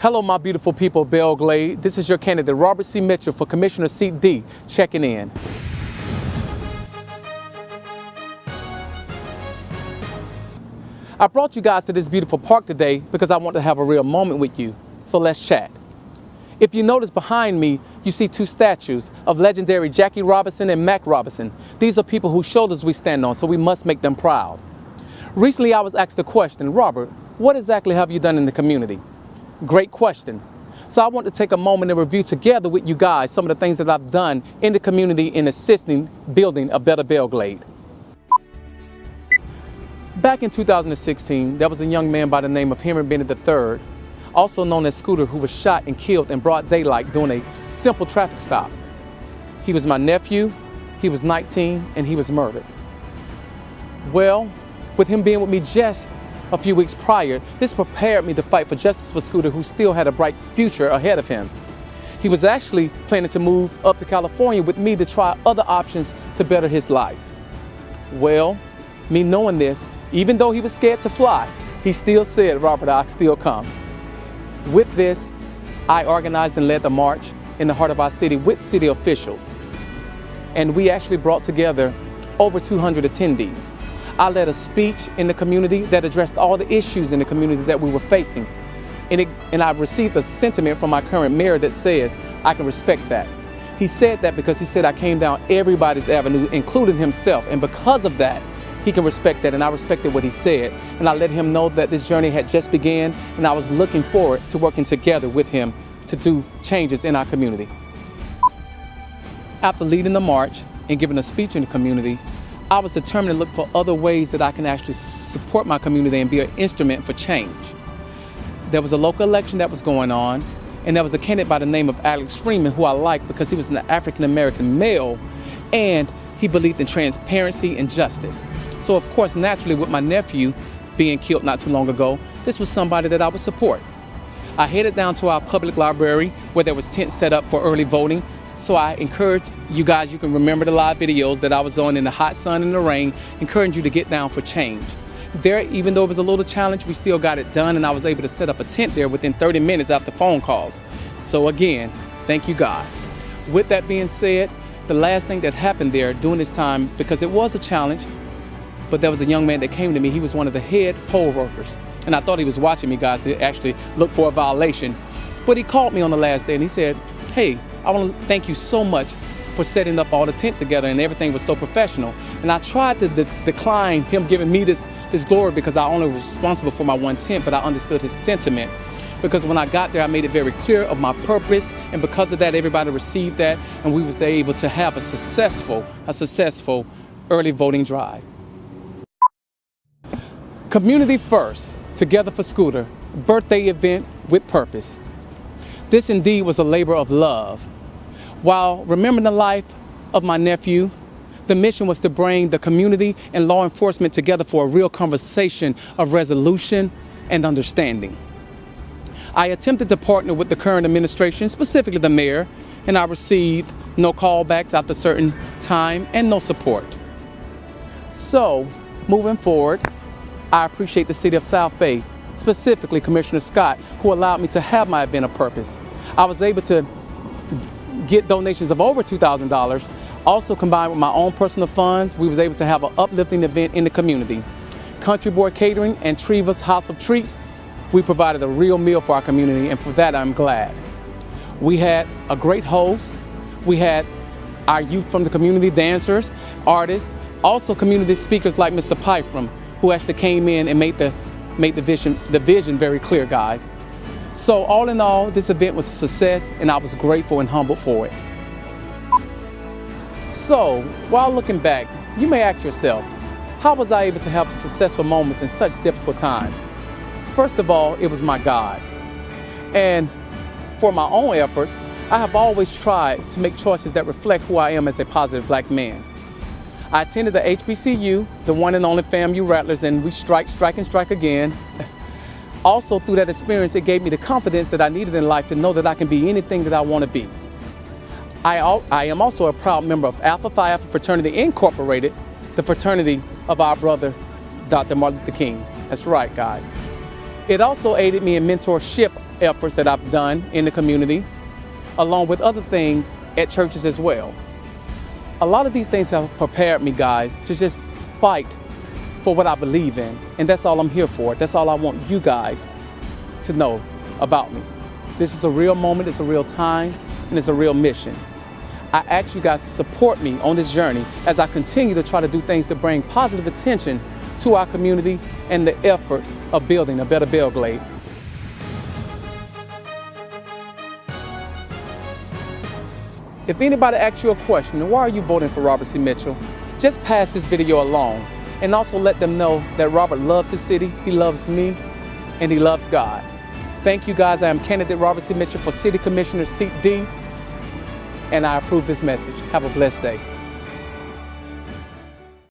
Hello, my beautiful people of Belle Glade. This is your candidate, Robert C. Mitchell, for Commissioner Seat D, checking in. I brought you guys to this beautiful park today because I want to have a real moment with you. So let's chat. If you notice behind me, you see two statues of legendary Jackie Robinson and Mac Robinson. These are people whose shoulders we stand on, so we must make them proud. Recently, I was asked the question, Robert, what exactly have you done in the community? Great question. So I want to take a moment and review together with you guys some of the things that I've done in the community in assisting building a better Belle Glade. Back in 2016, there was a young man by the name of Henry Bennett III, also known as Scooter, who was shot and killed in broad daylight during a simple traffic stop. He was my nephew, he was 19, and he was murdered. Well, with him being with me just a few weeks prior, this prepared me to fight for justice for Scooter, who still had a bright future ahead of him. He was actually planning to move up to California with me to try other options to better his life. Well, me knowing this, even though he was scared to fly, he still said, Robert, I'll still come. With this, I organized and led the march in the heart of our city with city officials. And we actually brought together over 200 attendees. I led a speech in the community that addressed all the issues in the community that we were facing. And I've received a sentiment from my current mayor that says, I can respect that. He said that because he said I came down everybody's avenue, including himself. And because of that, he can respect that, and I respected what he said. And I let him know that this journey had just began, and I was looking forward to working together with him to do changes in our community. After leading the march and giving a speech in the community, I was determined to look for other ways that I can actually support my community and be an instrument for change. There was a local election that was going on, and there was a candidate by the name of Alex Freeman, who I liked because he was an African-American male, and he believed in transparency and justice. So of course, naturally, with my nephew being killed not too long ago, this was somebody that I would support. I headed down to our public library where there was tents set up for early voting. So I encourage you guys, you can remember the live videos that I was on in the hot sun and the rain, encourage you to get down for change. There, even though it was a little challenge, we still got it done, and I was able to set up a tent there within 30 minutes after phone calls. So again, thank you, God. With that being said, the last thing that happened there during this time, because it was a challenge, but there was a young man that came to me. He was one of the head poll workers, and I thought he was watching me, guys, to actually look for a violation. But he called me on the last day and he said, hey, I want to thank you so much for setting up all the tents together, and everything was so professional. And I tried to decline him giving me this glory because I only was responsible for my one tent, but I understood his sentiment. Because when I got there, I made it very clear of my purpose, and because of that, everybody received that, and we was able to have a successful early voting drive. Community first, together for Scooter, birthday event with purpose. This indeed was a labor of love. While remembering the life of my nephew, the mission was to bring the community and law enforcement together for a real conversation of resolution and understanding. I attempted to partner with the current administration, specifically the mayor, and I received no callbacks after a certain time and no support. So, moving forward, I appreciate the city of South Bay, specifically Commissioner Scott, who allowed me to have my event of purpose. I was able to get donations of over $2,000. Also, combined with my own personal funds, we was able to have an uplifting event in the community. Country Boy Catering and Treva's House of Treats, we provided a real meal for our community, and for that I'm glad. We had a great host. We had our youth from the community, dancers, artists, also community speakers like Mr. Pyfram, who actually came in and made the vision very clear, guys. So all in all, this event was a success, and I was grateful and humbled for it. So, while looking back, you may ask yourself, how was I able to have successful moments in such difficult times? First of all, it was my God. And for my own efforts, I have always tried to make choices that reflect who I am as a positive black man. I attended the HBCU, the one and only FAMU Rattlers, and we strike again. Also, through that experience, it gave me the confidence that I needed in life to know that I can be anything that I want to be. I am also a proud member of Alpha Phi Alpha Fraternity Incorporated, the fraternity of our brother, Dr. Martin Luther King. That's right, guys. It also aided me in mentorship efforts that I've done in the community, along with other things at churches as well. A lot of these things have prepared me, guys, to just fight for what I believe in. And that's all I'm here for. That's all I want you guys to know about me. This is a real moment, it's a real time, and it's a real mission. I ask you guys to support me on this journey as I continue to try to do things to bring positive attention to our community and the effort of building a better Belle Glade. If anybody asks you a question, why are you voting for Robert C. Mitchell? Just pass this video along and also let them know that Robert loves his city, he loves me, and he loves God. Thank you guys. I am candidate Robert C. Mitchell for City Commissioner Seat D, and I approve this message. Have a blessed day.